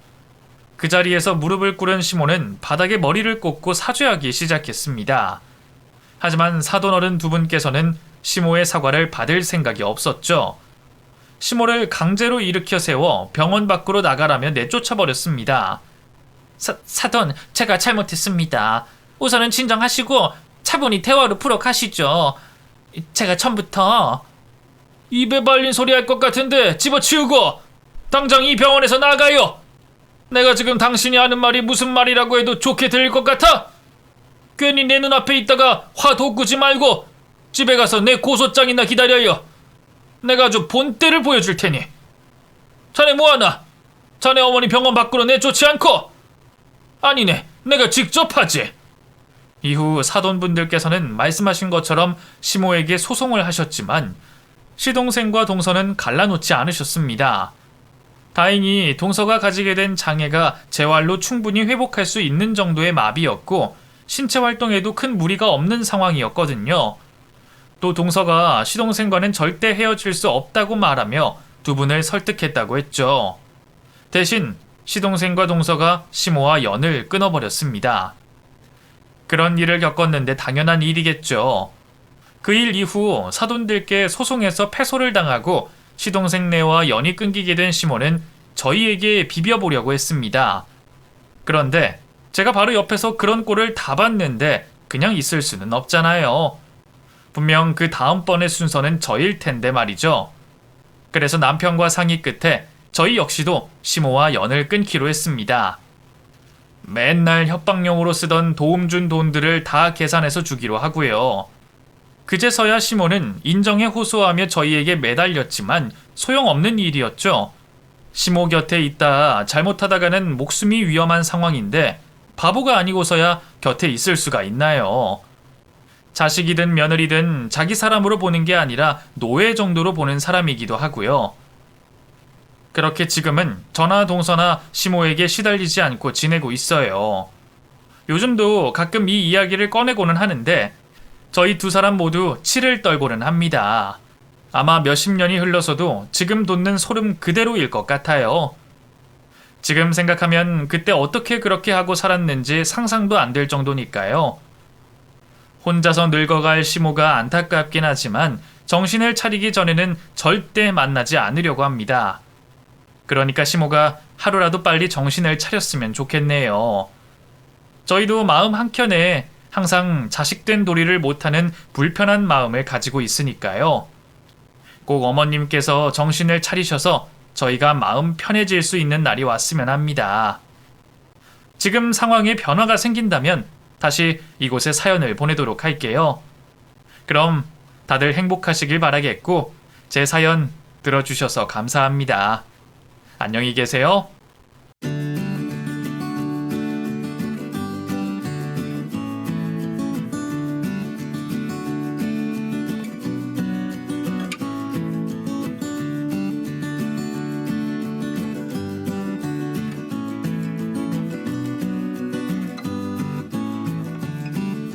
그 자리에서 무릎을 꿇은 시모는 바닥에 머리를 꽂고 사죄하기 시작했습니다. 하지만 사돈어른 두 분께서는 시모의 사과를 받을 생각이 없었죠. 시모를 강제로 일으켜 세워 병원 밖으로 나가라며 내쫓아버렸습니다. 사돈, 제가 잘못했습니다. 우선은 진정하시고 차분히 대화로 풀어 가시죠. 제가 처음부터... 입에 발린 소리 할 것 같은데 집어치우고 당장 이 병원에서 나가요. 내가 지금 당신이 하는 말이 무슨 말이라고 해도 좋게 들릴 것 같아? 괜히 내 눈앞에 있다가 화 돋구지 말고 집에 가서 내 고소장이나 기다려요. 내가 아주 본때를 보여줄 테니. 자네 뭐하나? 자네 어머니 병원 밖으로 내쫓지 않고? 아니네, 내가 직접 하지. 이후 사돈분들께서는 말씀하신 것처럼 시모에게 소송을 하셨지만 시동생과 동서는 갈라놓지 않으셨습니다. 다행히 동서가 가지게 된 장애가 재활로 충분히 회복할 수 있는 정도의 마비였고 신체 활동에도 큰 무리가 없는 상황이었거든요. 또 동서가 시동생과는 절대 헤어질 수 없다고 말하며 두 분을 설득했다고 했죠. 대신 시동생과 동서가 시모와 연을 끊어버렸습니다. 그런 일을 겪었는데 당연한 일이겠죠. 그 일 이후 사돈들께 소송에서 패소를 당하고 시동생네와 연이 끊기게 된 시모는 저희에게 비벼보려고 했습니다. 그런데 제가 바로 옆에서 그런 꼴을 다 봤는데 그냥 있을 수는 없잖아요. 분명 그 다음번의 순서는 저일 텐데 말이죠. 그래서 남편과 상의 끝에 저희 역시도 시모와 연을 끊기로 했습니다. 맨날 협박용으로 쓰던 도움 준 돈들을 다 계산해서 주기로 하고요. 그제서야 시모는 인정에 호소하며 저희에게 매달렸지만 소용없는 일이었죠. 시모 곁에 있다 잘못하다가는 목숨이 위험한 상황인데 바보가 아니고서야 곁에 있을 수가 있나요? 자식이든 며느리든 자기 사람으로 보는 게 아니라 노예 정도로 보는 사람이기도 하고요. 그렇게 지금은 저나 동서나 시모에게 시달리지 않고 지내고 있어요. 요즘도 가끔 이 이야기를 꺼내고는 하는데 저희 두 사람 모두 치를 떨고는 합니다. 아마 몇십 년이 흘러서도 지금 돋는 소름 그대로일 것 같아요. 지금 생각하면 그때 어떻게 그렇게 하고 살았는지 상상도 안 될 정도니까요. 혼자서 늙어갈 시모가 안타깝긴 하지만 정신을 차리기 전에는 절대 만나지 않으려고 합니다. 그러니까 시모가 하루라도 빨리 정신을 차렸으면 좋겠네요. 저희도 마음 한켠에 항상 자식된 도리를 못하는 불편한 마음을 가지고 있으니까요. 꼭 어머님께서 정신을 차리셔서 저희가 마음 편해질 수 있는 날이 왔으면 합니다. 지금 상황에 변화가 생긴다면 다시 이곳에 사연을 보내도록 할게요. 그럼 다들 행복하시길 바라겠고 제 사연 들어주셔서 감사합니다. 안녕히 계세요.